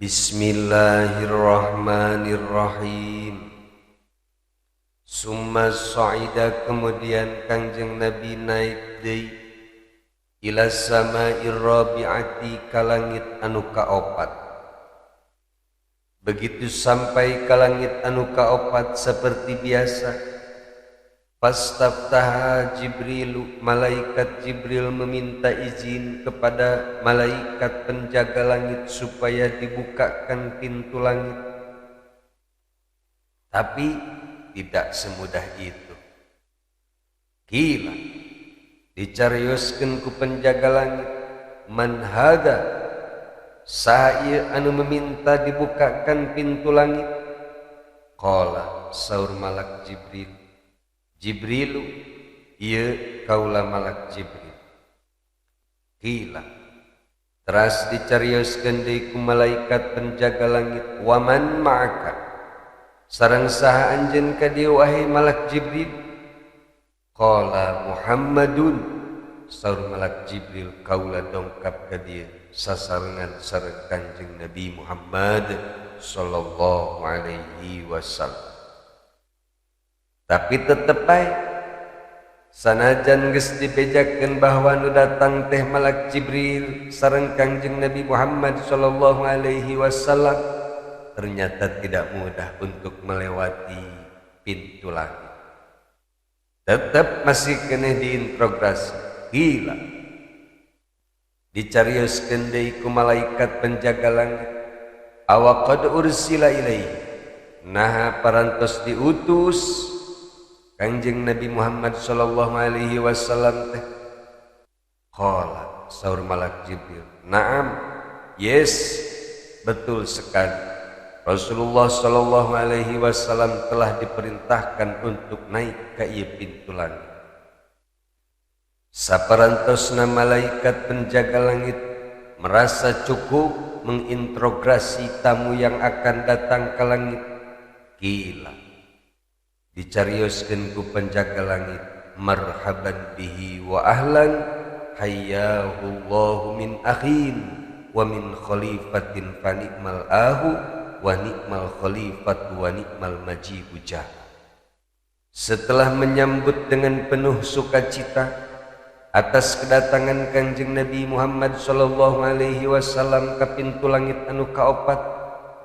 Bismillahirrahmanirrahim. Summa sa'ida, kemudian Kangjeng Nabi naik deui ila sama'ir rabi'ati, ka langit anu kaopat. Begitu sampai ka langit anu kaopat seperti biasa, fastaftaha Jibrilu, malaikat Jibril meminta izin kepada malaikat penjaga langit supaya dibukakan pintu langit. Tapi tidak semudah itu. Kila dicarioskeun ku penjaga langit, man hada, saha anu meminta dibukakan pintu langit. Qala, saur malak Jibril, Jibrilu, ieu kaula malak Jibril. Kila teras dicarioskeun deui ku malaikat penjaga langit, waman ma'aka, sareng saha anjeun ka dieu wahai malak Jibril. Qala Muhammadun, saur malak Jibril, kaula dongkap ka dieu sasarengan sareng Kanjeng Nabi Muhammad sallallahu alaihi wasallam. Tapi tetep bae sanajan geus dibejakeun bahwa nu datang teh malak Jibril sareng Kanjeng Nabi Muhammad sallallahu alaihi wasallam, ternyata tidak mudah untuk melewati pintu langit. Tetap masih kena diintrogasi. Gila dicarioskeun deui ku malaikat penjaga langit, awaqad ursila ilaihi, nah parantos diutus Kanjeng Nabi Muhammad sallallahu alaihi wasallam teh. Qala, saur malak Jibril, naam, yes, betul sekali. Rasulullah sallallahu alaihi wasallam telah diperintahkan untuk naik ke ieu pintu langit. Saparantosna malaikat penjaga langit merasa cukup mengintrogasi tamu yang akan datang ke langit. Gila dicarioskeun ku penjaga langit, marhaban bihi wa ahlan, hayyahullahu min akhin wa min khalifatin fa ni'mal ahu wa ni'mal khalifatu wa ni'mal majibu jah. Setelah menyambut dengan penuh sukacita atas kedatangan Kanjeng Nabi Muhammad sallallahu alaihi wasallam ke pintu langit anu kaopat,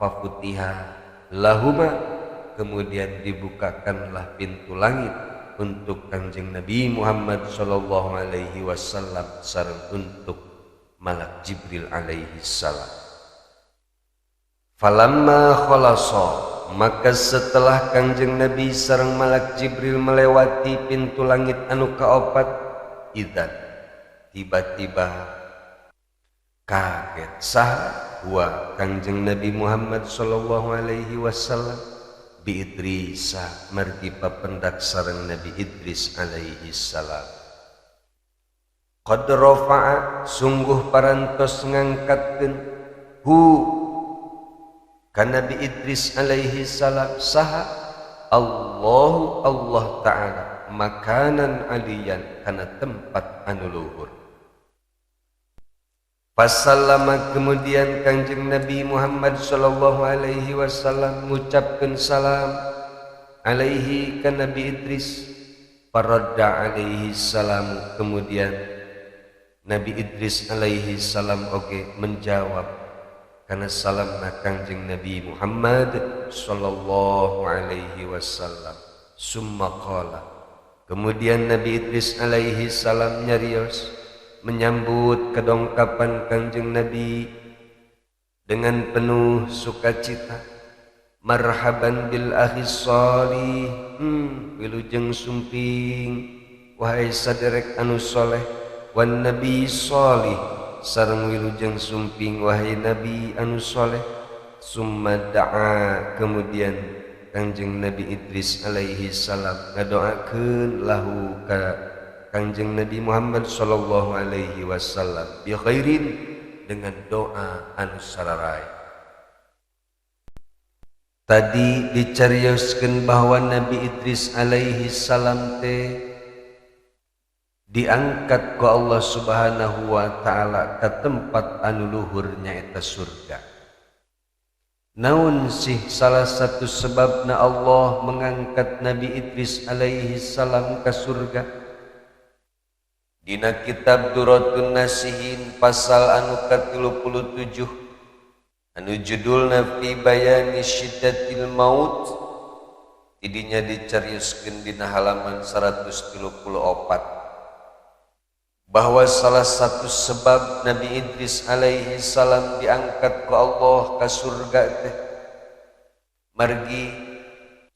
fafutiha lahuma, kemudian dibukakanlah pintu langit untuk Kanjeng Nabi Muhammad sallallahu alaihi wasallam sareng untuk malak Jibril alaihi salam. Falamma khalasa, maka setelah Kanjeng Nabi sareng malak Jibril melewati pintu langit anu kaopat, idzan, tiba-tiba kaget saha wa Kanjeng Nabi Muhammad sallallahu alaihi wasallam bi Idrisa, margi papendak sareng Nabi Idris alaihi salam. Qad rafa'a, sungguh parantos ngangkatkeun hu ka Nabi Idris alaihi salam saha Allahu, Allah Ta'ala, makanan aliyan, kana tempat anu luhur. Fasallama, kemudian Kanjeng Nabi Muhammad sallallahu alaihi wasallam mengucapkan salam alaihi ka Nabi Idris. Faradda alaihi salam, kemudian Nabi Idris alaihi salam oge menjawab kana salamna Kanjeng Nabi Muhammad sallallahu alaihi wasallam. Summa qala, kemudian Nabi Idris alaihi salam nyarios menyambut kedongkapan Kanjeng Nabi dengan penuh sukacita. Marhaban bil akhi shalih, wilujeng sumping wahai saderek anu soleh, wan nabi shalih, sareng wilujeng sumping wahai nabi anu soleh. Summa da'a, kemudian Kanjeng Nabi Idris alaihi salam ngadoakeun lahu ka Kanjeng Nabi Muhammad sallallahu alaihi wasallam bi khairin, dengan doa anu sararai. Tadi dicarioskeun bahwa Nabi Idris alaihi salam teh diangkat ku Allah subhanahu wa ta'ala ke tempat anu luhur nyaeta surga. Naun sih salah satu sebabna Allah mengangkat Nabi Idris alaihi salam ke surga. Dina kitab Duratun Nasihin pasal anu ke-37 anu judulna fi bayani syiddatil maut, tidinya dicarioskeun dina halaman 134 bahwa salah satu sebab Nabi Idris alaihi salam diangkat ku Allah ke surga teh margi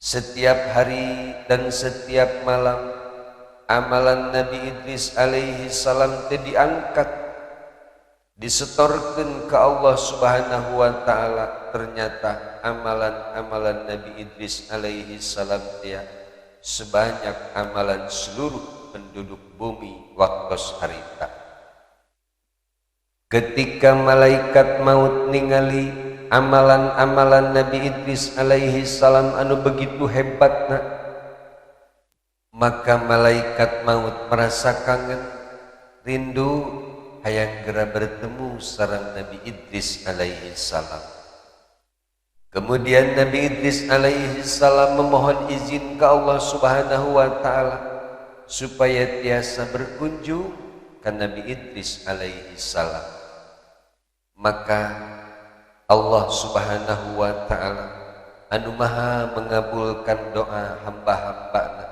setiap hari dan setiap malam amalan Nabi Idris alaihi salam teh diangkat disetorkeun ke Allah Subhanahu wa taala. Ternyata amalan-amalan Nabi Idris alaihi salam teh sebanyak amalan seluruh penduduk bumi waktu harita. Ketika malaikat maut ningali amalan-amalan Nabi Idris alaihi salam anu begitu hebatna, maka malaikat maut merasa kangen, rindu hayang gera bertemu sareng Nabi Idris alaihi salam. Kemudian Nabi Idris alaihi salam memohon izin ke Allah Subhanahu wa taala supaya tiasa berkunjung ke Nabi Idris alaihi salam. Maka Allah Subhanahu wa taala anu maha mengabulkan doa hamba-hambana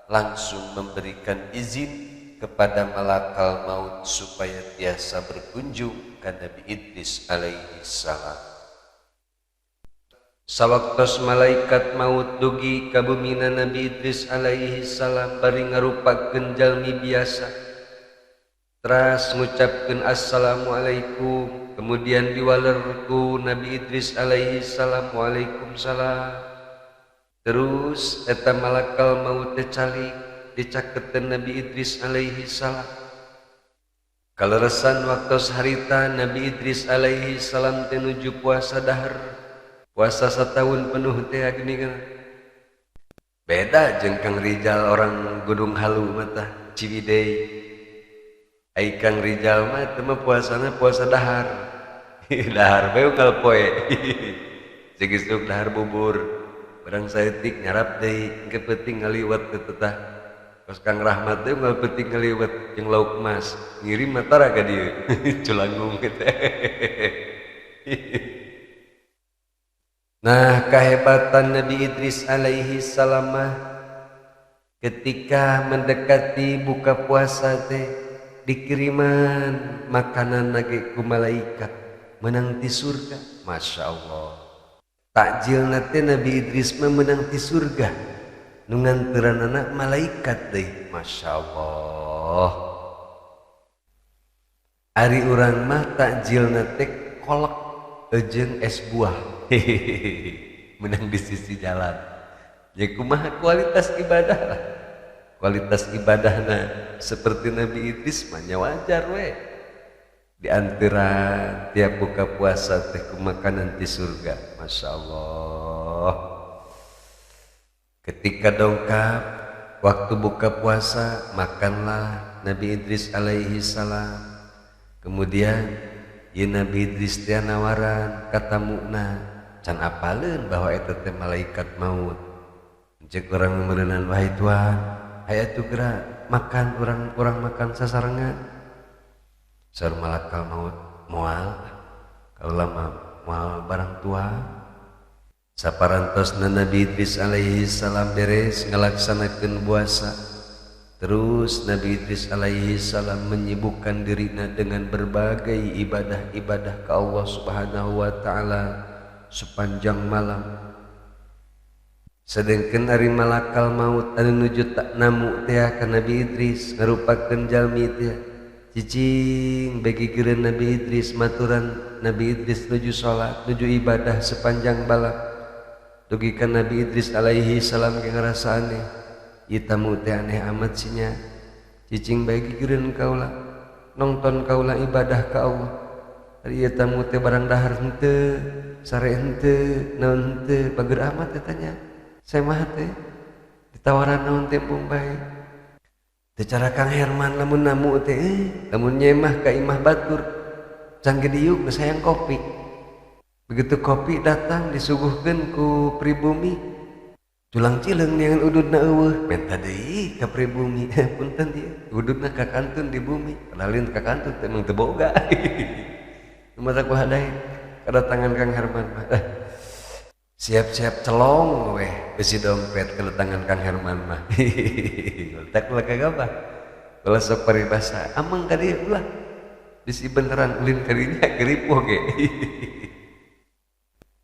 langsung memberikan izin kepada malakal maut supaya tiasa berkunjung ke Nabi Idris alaihi salam. Sawaktos malaikat maut dugi ka bumina Nabi Idris alaihi salam bari ngarupakeun jalmi biasa, teras ngucapkeun assalamualaikum, kemudian diwaler ku Nabi Idris alaihi salam waalaikumsalam. Terus eta malakal maut teh calik dicakeun Nabi Idris alaihi salam. Kaleresan waktos harita Nabi Idris alaihi salam teh nuju puasa dahar. Puasa setahun penuh teh gini kan. Beda jeung Kang Rijal orang Gunung Halu mata Ciwidey. Ai Kang Rijal mah teu mah puasana puasa dahar. Dahar bae unggal poe. Cegesuk dahar bubur. Barang saeutik nyarap deui engke peuting ngaliwat teu tetah. Kos Kang Rahmat teh unggal peuting ngaliwat jeung lauk emas. Ngirim matara ka dieu. Culangung teh. Nah, kehebatan Nabi Idris alaihi salam ketika mendekati buka puasa teh dikiriman makanan lagi ku malaikat menang di surga. Masya Allah, takjil nate Nabi Idris menang di surga nunganteran anak malaikat deh. Masya Allah, ari urang mah takjil nate kolak jeung es buah. Menang di sisi jalan. Ya kumaha kualitas ibadah lah. Kualitas ibadahna seperti Nabi Idris mah wajar we. Di antara tiap buka puasa teh ku makanan di surga. Masya Allah. Ketika dongkap waktu buka puasa makanlah Nabi Idris alaihi salam. Kemudian ya Nabi Idris teh nawaran kata mukna can apaleun bahwa eta teh malaikat maut. Cek urang meureunan wahai Tuhan, aya atuh geura makan urang makan sasarengan. Saur malakal maut moal kaula mah moal barang Tuhan. Saparantosna Nabi Idris alaihi salam beres ngalaksanakeun puasa. Terus Nabi Idris alaihi salam menyibukkan dirinya dengan berbagai ibadah-ibadah ke Allah Subhanahu wa taala sepanjang malam. Sedengkeun ari malakal maut anu nuju tak namu teh ka Nabi Idris ngarupakeun jalmi teh cicing bagi geureun Nabi Idris maturan Nabi Idris nuju salat nuju ibadah sepanjang malam. Dugi ka Nabi Idris alaihi salam ge ngarasaane ieu tamu teh aneh amat sinya cicing bagi geureun kaula nongton kaula ibadah ka Allah. Ari ieu tamu teh barang dahar henteu sare henteu naon henteu bager amat teh tanya. Saya mah teh ditawaran naon teh pung bae. Teu cara Kang Herman lamun namu teh lamun nyemah ka imah batur can gediuk geus hayang kopi. Begitu kopi datang disuguhkeun ku pribumi, culang cileng dengan ududna eueuh, menta deui ka pribumi. Punten ieu, ududna ka kantun di bumi, padahal ka kantun teh emang teu boga. Masa ku hadain kedatangan Kang Herman mah. Siap-siap celong weh besi dompet kedatangan Kang Herman mah. Tak ulah kagabah. Kalau sok paribasa, amang ka dieu ulah. Bisi beneran ulin kadinya geripo ge.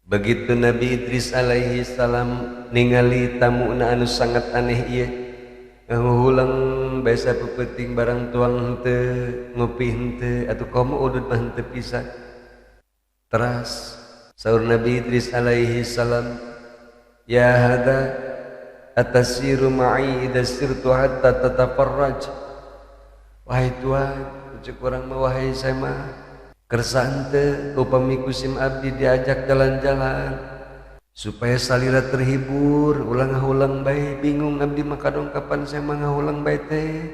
Begitu Nabi Idris alaihi salam ningali tamuna anu sangat aneh ieu, nguhulang biasa pepeuting barang tuang henteu, ngopi henteu, atuh komo udud mah henteu pisan. Teras saur Nabi Idris alaihi salam, "Ya hada atasiru ma'i idza sirtu hatta tatafarraj." Wahai Tuhan, ucap orang mah wahai saya mah kersa henteu upami kusim abdi diajak jalan-jalan supaya salira terhibur, ulang bae bingung abdi mah kadong kapan saya mah ngahulang bae teh.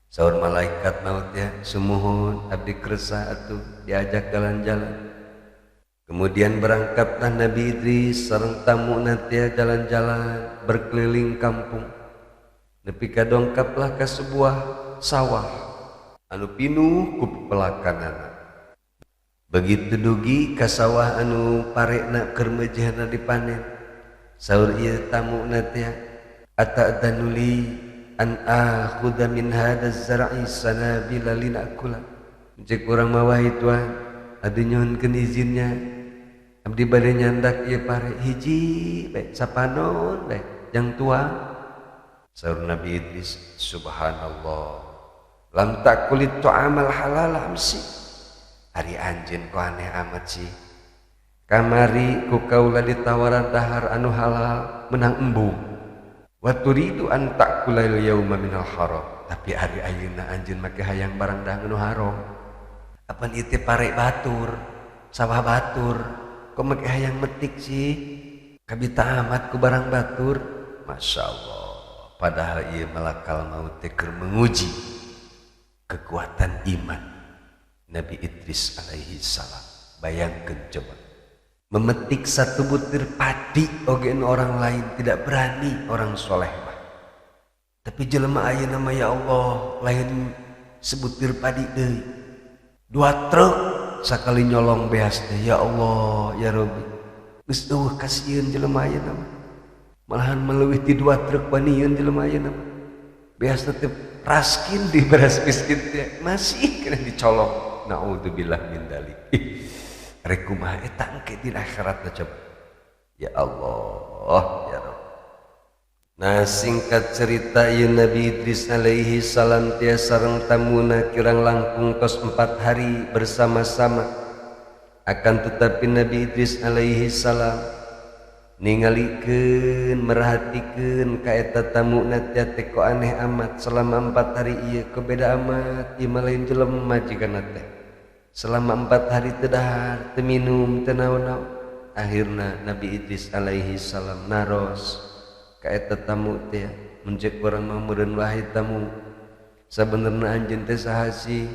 Saur malaikat maut ya, sumuhun abdi kersa atuh diajak jalan-jalan. Kemudian berangkatlah Nabi Idris sareng tamu nanti jalan-jalan berkeliling kampung. Nepi ka dongkaplah ka sebuah sawah anu pinuh ku pelakanana. Begitu dugi ka sawah anu parekna keur meujeuhna dipanen. Saur ieu tamuna teh, "Ata'danuli an akhudha min hadzal zar'i sanabila linakula." Cek urang mah wahai Tuhan, adu nyuhunkeun izinnya. Abdi bade nyandak ieu pare hiji bae sapanon bae jang tua. Saur Nabi Idris, "Subhanallah, lam takulit tu'amal halal amsi." Ari anjeun ku aneh amat sih. Kamari ku kaula ditawaran dahar anu halal menang embung. Wa turidu an ta'kulal yauma minal haram. Tapi ari ayeuna anjeun make hayang barang dahar anu haram. Apan ieu teh pare batur, sawah batur. Kok make hayang metik sih? Kabita amat ku barang batur. Masya Allah. Padahal ieu malakal maut teh keur menguji kekuatan iman Nabi Idris alaihi salam. Bayangkeun coba, memetik satu butir padi oge orang lain tidak berani orang soleh mah. Tapi jelema ayeuna mah ya Allah lain sebutir padi deui. 2 truk sakali nyolong beas teh ya Allah ya Rabbi. Geus eueuh kasieun jelema ayeuna mah. Malahan meleuwih ti 2 truk panieun jelema ayeuna mah. Beasna teh raskin di beras miskin teh masih kena dicolong. Naudzubillah min dzalik. Rek kumaha eta engke di akhirat coba. Ya Allah, ya Rabb. Nah singkat cerita ieu Nabi Idris alaihi salam tia sareng tamuna kirang langkung tos 4 hari bersama-sama. Akan tetapi Nabi Idris alaihi salam ningalikeun merhatikeun ka eta tamuna tia teh kok aneh amat selama 4 hari ieu kok beda amat ieu mah lain jelema jigana teh. Selama 4 hari teu dahar, teu minum, teu naon-naon. Akhirna Nabi Idris alaihi salam naros ka eta tamu teh, mun ceuk urang mah meureun wahai tamu. Sabenerna anjeun teh saha sih?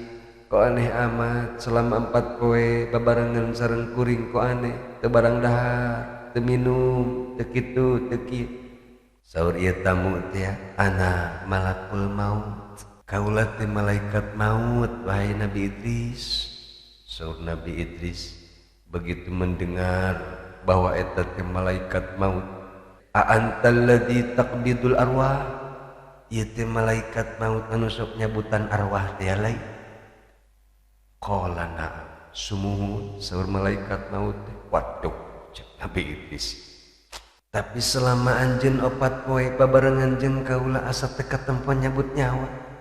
Kok aneh amat selama 4 poe babarengan sareng kuring kok aneh, teu barang dahar, teu minum, teu kitu, teu kieu. Saur ieu tamu teh, "Ana malakul maut." Kaula teh malaikat maut wahai Nabi Idris. Saur Nabi Idris begitu mendengar bahwa eta teh malaikat maut, "A antal ladzi taqbidul arwah?" Ieu teh malaikat maut anu sok nyabutan arwah teh lain. Qala na'am, sumuhun. Saur malaikat maut teh, "Waduh," cek Nabi Idris. "Tapi selama anjeun 4 poe babarengan jeung kaula asa teu katempo nyabut nyawa.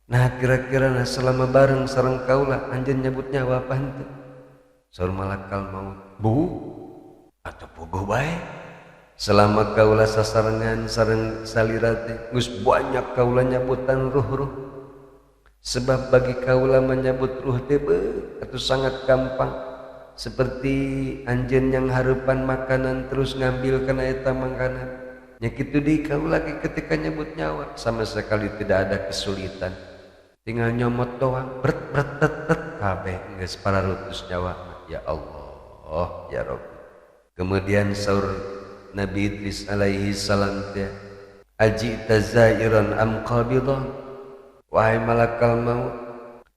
Nah kira-kira selama bareng sareng kaula anjeun nyabut nyawa apa henteu?" Saur malakal maut, "Bu, atuh puguh bae. Selama kaula sasarengan sareng salira teh geus banyak kaula nyabutan ruh-ruh. Sebab bagi kaula menyabut ruh teh atuh sangat gampang. Seperti anjeun yang hareupan makanan terus ngambil kana eta makanan. Nya kitu deui kaula ketika nyabut nyawa sama sekali tidak ada kesulitan. Tinggal nyomot doang, bret kabeh geus pararutus nyawa." Ya Allah, Allah ya Rabbi. Kemudian saur Nabi Idris alaihi salam teh, ajita zairan am qabidan, wahai malakal maut,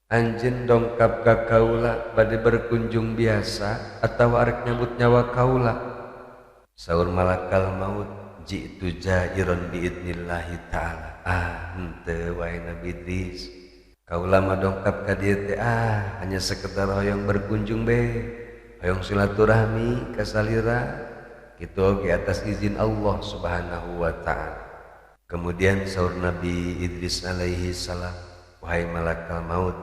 anjeun dongkap ka kaula bade berkunjung biasa atau arek nyambut nyawa kaula. Saur malakal maut, jitu zairan biidnillahi ta'ala. Henteu wae Nabi Idris, kaula mah dongkap ka dieu teh hanya sekedar hoyong berkunjung hoyong silaturahmi ka salira, kitu oge atas izin Allah Subhanahu wa taala. Kemudian saur Nabi Idris alaihi salam, wahai malakal maut,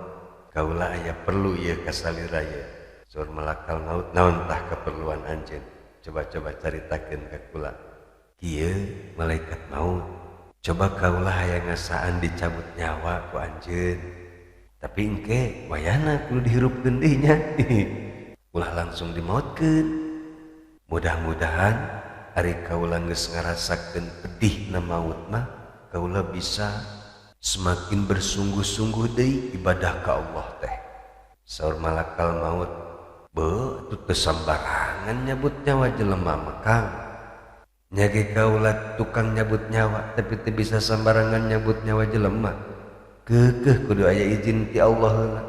kaula aya perlu ieu ka salira ye. Saur malakal maut, naon tah keperluan anjeun? Coba-coba caritakeun ka kula. Kieu malaikat maut, coba kaula hayang ngasaan dicabut nyawa ku anjeun. Tapi engke wayana kudu dihirupkeun deui nya. Ulah langsung dimautkeun. Mudah-mudahan ari kaula geus ngarasakeun pedihna maut mah, kaula bisa semakin bersungguh-sungguh deui ibadah ka Allah teh. Saur malakal maut, beuh teu sambarangan nyabut nyawa jelema mah Kang. Nya ge kaula tukang nyabut nyawa tapi teu bisa sambarangan nyabut nyawa jelema. Keukeuh kudu aya izin ti Allah heula.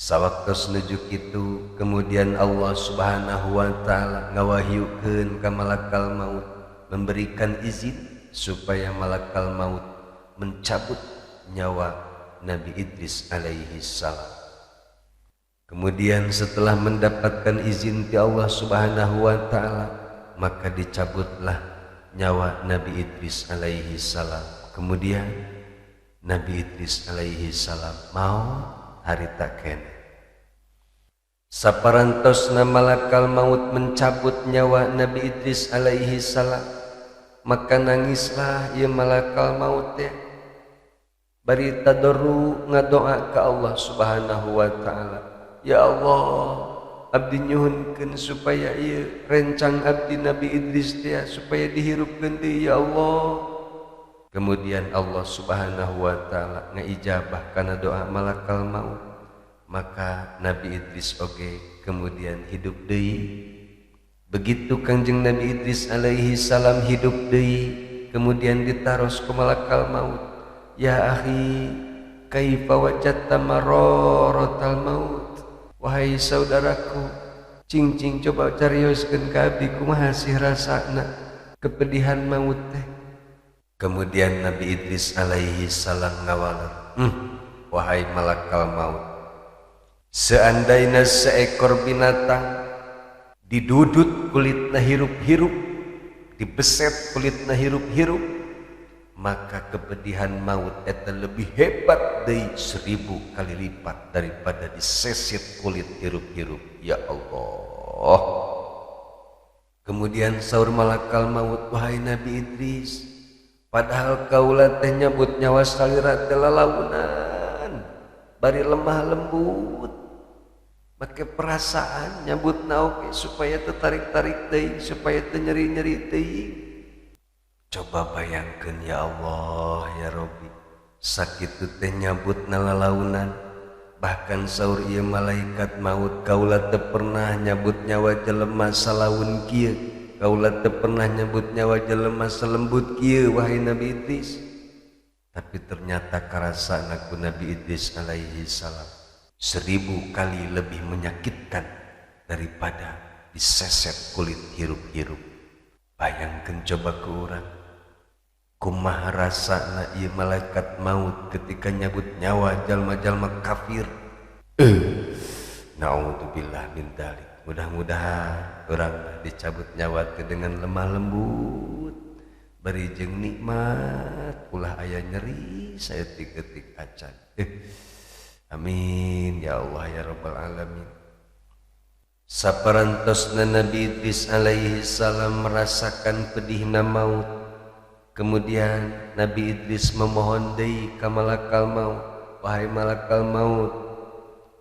Sawaktos nuju kitu, kemudian Allah Subhanahu wa taala ngawahyukeun ka malakal maut, memberikan izin supaya malakal maut mencabut nyawa Nabi Idris alaihi salam. Kemudian setelah mendapatkan izin ti Allah Subhanahu wa taala, maka dicabutlah nyawa Nabi Idris alaihi salam. Kemudian Nabi Idris alaihi salam mau harita kene. Saparantosna malakal maut mencabut nyawa Nabi Idris alaihi salam, maka nangislah ieu malakal maut teh. Bari tadarru ngadoa ka Allah Subhanahu wa taala, ya Allah, abdi nyuhunkeun supaya ieu rencang abdi Nabi Idris teh supaya dihirupkeun deui ya Allah. Kemudian Allah Subhanahu wa taala ngaijabah kana doa malakal maut, maka Nabi Idris oge kemudian hidup deui. Begitu Kangjeng Nabi Idris alaihi salam hidup deui, kemudian ditaros ku malakal maut, ya akhi, kaifa wajadta mararatal maut? Wahai saudaraku, cing coba carioskeun ka abdi kumaha sih rasana kepedihan maut teh. Kemudian Nabi Idris alaihi salam ngawaler, wahai malakal maut, seandaina seekor binatang didudut kulitna hirup-hirup, dibeset kulitna hirup-hirup, maka kepedihan maut eta lebih hebat dari 1000 kali lipat daripada disesit kulit hirup-hirup. Ya Allah. Kemudian saur malakal maut, wahai Nabi Idris, padahal kaula teh nyabut nyawa salira teh lalaunan, bari lemah lembut, make perasaan nyabut naoge supaya tertarik-tarik deui, supaya teu nyeri-nyeri deui. Coba bayangkeun ya Allah ya Rabbi, sakitu teh nyabutna lalaunan, bahkan saur ieu malaikat maut kaula teu pernah nyabut nyawa jelema salaun kieu, kaula teu pernah nyabut nyawa jelema salembut kieu wahai Nabi Idris. Tapi ternyata karasana ku Nabi Idris alaihi salam 1000 kali lebih menyakitkan daripada diseset kulit hirup-hirup. Bayangkeun coba ke urang, kumaha rasana ieu malaikat maut ketika nyabut nyawa jalma-jalma kafir. Naudzubillah min dzalik. Mudah-mudahan urang dicabut nyawa teh dengan lemah lembut, bari jeung nikmat, ulah aya nyeri saeutik-eutik acan. Amin ya Allah ya rabbal alamin. Saparantosna Nabi Idris alaihi salam merasakan pedihna maut, kemudian Nabi Idris memohon deui ka malakal maut, wahai malakal maut,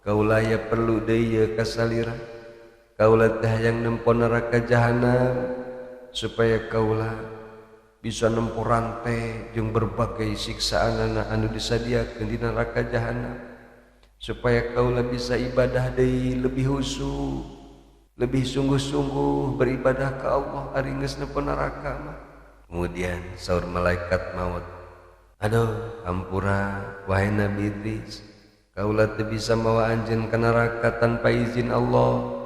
kaula aya perlu deui ieu ka salira, kaula teh hayang nempo neraka jahanam supaya kaula bisa nempo rante jeung berbagai siksaan anu disadiakeun di neraka jahanam, supaya kaula bisa ibadah deui lebih husu, lebih sungguh-sungguh beribadah ke Allah ari geus nepi neraka mah. Kemudian saur malaikat maut, aduh hampura wahai Nabi Idris, kaulah teu bisa mawa anjeun ka neraka tanpa izin Allah.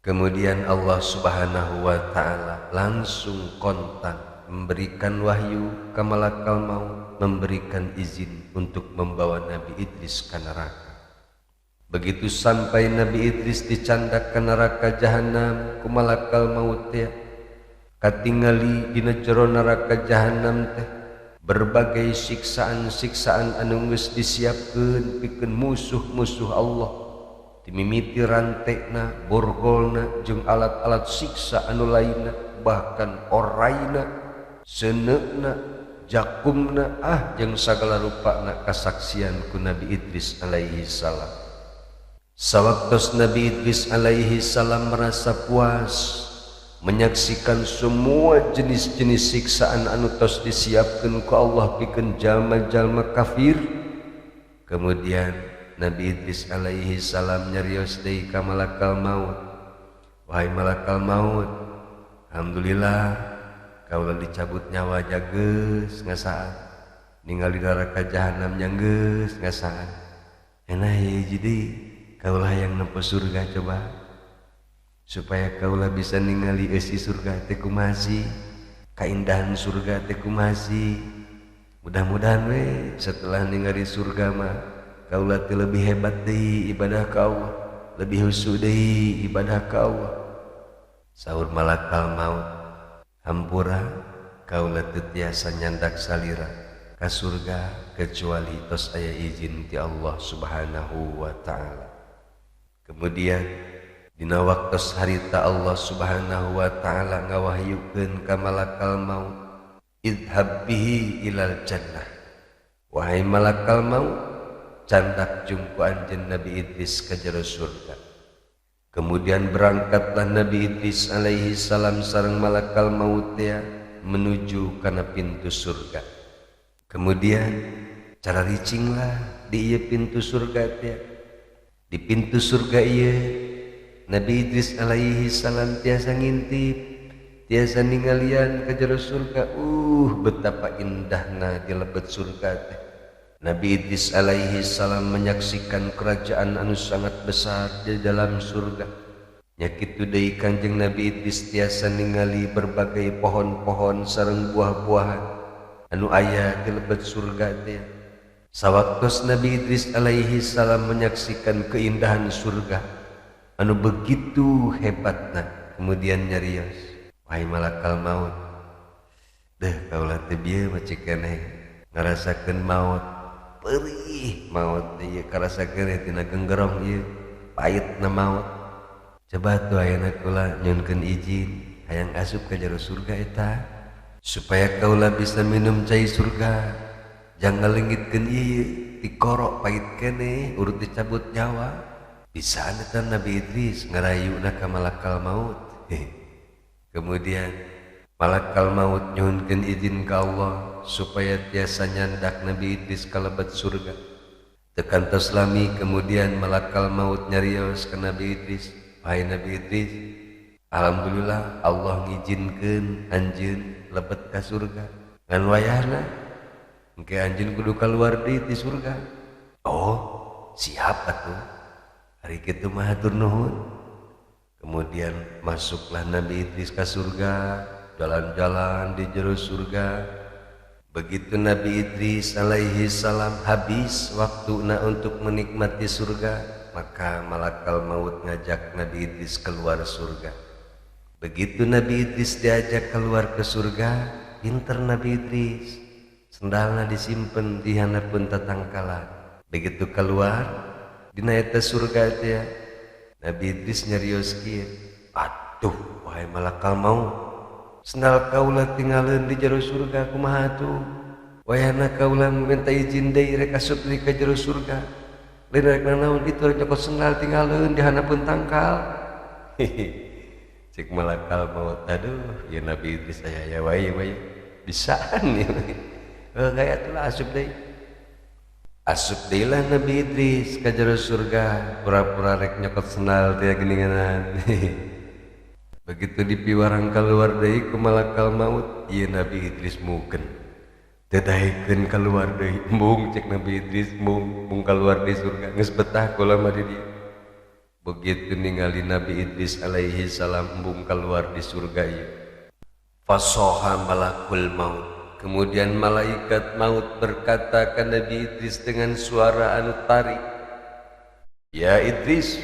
Kemudian Allah Subhanahu wa ta'ala langsung kontan memberikan wahyu ke malakal maut, memberikan izin untuk membawa Nabi Idris ke neraka. Begitu sampai Nabi Idris dicandak ke neraka jahanam ku malakal maut teh, katingali dina jero neraka jahanam teh berbagai siksaan-siksaan anu geus disiapkeun pikeun musuh-musuh Allah. Dimimiti rantekna, borgolna, jeung alat-alat siksa anu lainna, bahkan oraina, seneukna, jakumna, jeung sagala rupana kasaksian ku Nabi Idris alaihi salam. Sawaktos Nabi Idris alaihi salam merasa puas menyaksikan semua jenis-jenis siksaan anu tos disiapkeun ku Allah pikeun jalma-jalma kafir, kemudian Nabi Idris alaihi salam nyarios deui ka malakal maut, wahai malakal maut, alhamdulillah kaula dicabut nyawa geus ngasaan, ningali neraka jahanam nya geus ngasaan, enah hiji deui kaula yang nempo surga coba, supaya kaula bisa ningali isi surga teh kumaha sih, kaindahan surga teh kumaha sih. Mudah-mudahan we setelah ningali surga mah kaula teh lebih hebat deui ibadah ka Allah, lebih husu deui ibadah ka Allah. Saur malakal maut, hampura kaula teu tiasa nyandak salira ka surga kecuali tos aya izin ti Allah Subhanahu wa ta'ala. Kemudian dina waktos harita Allah Subhanahu wa ta'ala ngawahyukeun ka malakal maut, idhab bihi ilal jannah, wahai malakal maut, candak jungku anjeun Nabi Idris ka jero surga. Kemudian berangkatlah Nabi Idris alaihi salam sareng malakal maut teh menuju kana pintu surga. Kemudian cara ricinglah di ieu pintu surga teh. Di pintu surga ieu Nabi Idris alaihi salam tiasa ngintip, tiasa ningalian ka jero surga. Betapa indahna di lebet surga teh. Nabi Idris alaihi salam menyaksikan kerajaan anu sangat besar di dalam surga. Nya kitu deui Kanjeng Nabi Idris tiasa ningali berbagai pohon-pohon sareng buah-buahan anu aya di lebet surga teh. Sawaktos Nabi Idris alaihi salam menyaksikan keindahan surga anu begitu hebatna, kemudian nyarios, wahai malakal maut, deh kaula teh bieu macik keneh ngarasakeun maut. Perih maut ieu karasakeun tina genggerong ieu pahitna maut. Coba tuh ayeuna kula nyunkeun izin hayang asup ka jero surga eta supaya kaula bisa minum cai surga. Jangan ngaleungitkeun ieu dikorok pahit keneh urut dicabut nyawa. Bisaan eta Nabi Idris ngarayuna ka malakal maut. Kemudian malakal maut nyuhunkeun izin ka Allah supaya tiasa nyandak Nabi Idris ka lebet surga. Tekantos lami kemudian malakal maut nyarios ka Nabi Idris, wahai Nabi Idris, alhamdulillah Allah ngizinkeun anjeun lebet ka surga. Ngan wayahna engke anjeun kudu kaluar deui ti surga. Oh, siap atuh. Hari kitu mah hatur nuhun. Kemudian masuklah Nabi Idris ka surga, jalan-jalan di jero surga. Begitu Nabi Idris alaihi salam habis waktuna untuk menikmati surga, maka malakal maut ngajak Nabi Idris keluar surga. Begitu Nabi Idris diajak keluar ke surga, pinter Nabi Idris, sendalna disimpen di hanapeun tatangkalan. Begitu keluar dina eta surga teh Nabi Idris nyarios kieu, aduh wahai malakal maut, sendal kaula tinggalin di jero surga kumaha tuh? Wayahna kaula minta izin deui rek asup di ka jero surga. Lain rek nanaon kitu rek nyokot sendal tinggalin di hanapeun tangkal. Cek malakal maut, aduh ya Nabi Idris aya wae bisaan ieu. Gaya tuh asup deui. Asup deilah Nabi Idris ka jero surga, pura-pura rek nyokot sendal teh geninganan. Begitu dipiwarang keluar deui ku malakal maut, ieu Nabi Idris mugen. Teu daekeun keluar deui, embung cek Nabi Idris mung keluar di surga geus betah ku lama di dieu. Begitu ningali Nabi Idris alaihi salam embung keluar di surga ieu. Fasoha malakul maut. Kemudian malaikat maut berkata ke Nabi Idris dengan suara anu tarik, "Ya Idris,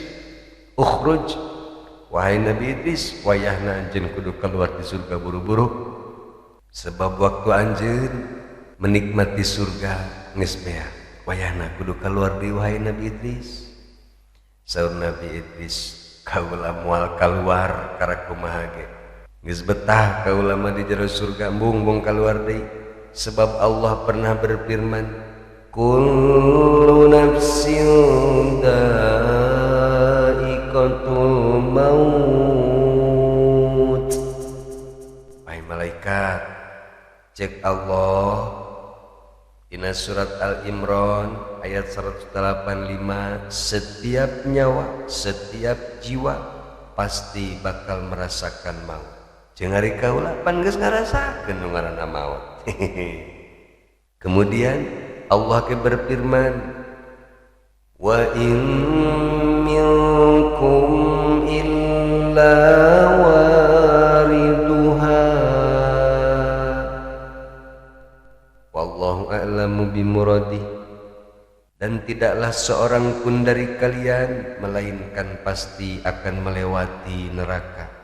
ukhruj." Wahai Nabi Idris, wayahna anjeun kudu keluar di surga buru-buru. Sebab waktu anjeun menikmati surga geus beak. Wayahna kudu keluar deui wahai Nabi Idris. Saur Nabi Idris, kaula moal keluar karek kumaha ge. Geus betah kaula mah di jero surga embung keluar deui. Sebab Allah pernah berfirman, kullu nafsin dha'iqatul maut. Wahai malaikat, cek Allah dina surat Al-Imran ayat 185, setiap nyawa, setiap jiwa pasti bakal merasakan maut. Jeung ari kaula pan geus ngarasakeun nu ngaranna maut. Kemudian Allah ke berfirman, wa in minkum illa wariduha wallahu a'lamu bimuradih. Dan tidaklah seorang pun dari kalian melainkan pasti akan melewati neraka.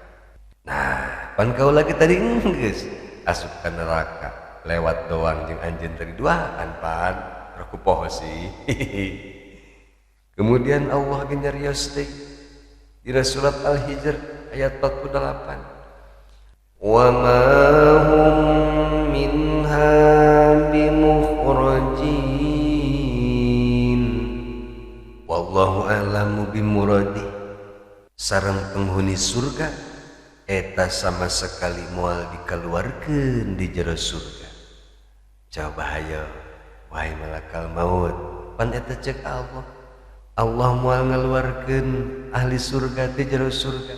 Nah, pan kaula lagi tadi geus asup ka neraka, lewat doang jeung anjeun tadi duaan pan, aku poho sih. Kemudian Allah ge nyarios teh di surat Al-Hijr ayat 48. Wa ma hum minha bimukhrajin wallahu a'lamu bimuradih. Sareng penghuni surga eta sama sekali moal dikeluarkeun di jero surga. Coba hayo wahai malakal maut, pan eta cek Allah, Allah moal ngaluarkeun ahli surga di jero surga.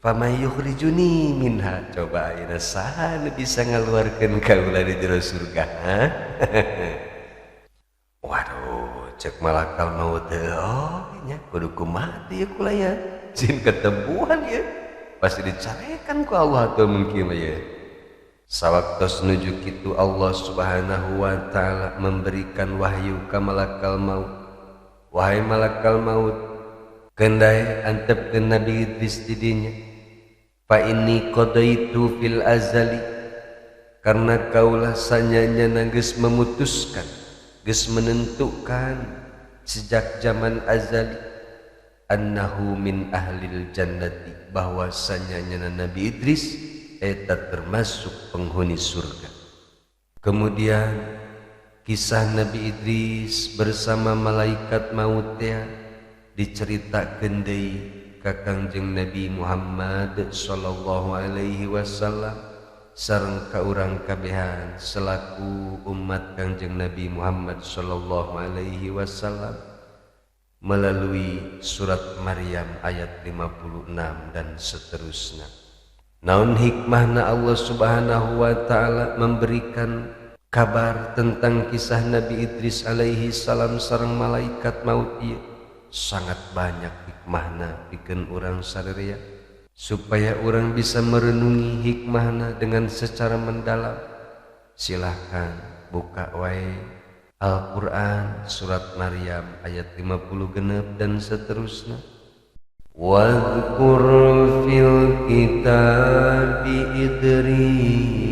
Famay yukhrijuni minha, coba ayeuna saha nu bisa ngaluarkeun kaula di jero surga? Waduh, cek malakal maut, oh nya kudu kumaha teh kula ya, jin ketempuhan ya. Pasti dicarekan ku Allah atau mungkin ya. Sawaktos nuju kitu Allah Subhanahu wa taala memberikan wahyu ka malakal maut. Wahai malakal maut, kendai antepkeun Nabi Idris di dinya. Fa inni qadaitu fil azali, karena kaulah sanyanya geus memutuskan, geus menentukan sejak zaman azali, annahu min ahlil jannati, bahwasanya Nabi Idris eta termasuk penghuni surga. Kemudian kisah Nabi Idris bersama malaikat maut diceritakeun deui ka Kangjeng Nabi Muhammad sallallahu alaihi wasallam sareng ka urang kabehan selaku umat Kangjeng Nabi Muhammad sallallahu alaihi wasallam melalui surat Maryam ayat 56 dan seterusnya. Naon hikmahna Allah Subhanahu wa taala memberikan kabar tentang kisah Nabi Idris alaihi salam sareng malaikat maut ieu? Sangat banyak hikmahna pikeun urang sadaya supaya urang bisa merenungi hikmahna dengan secara mendalam. Silahkan buka wae Al-Quran surat Maryam ayat 50 genep dan seterusnya. Wadhkur fil kitabi Idris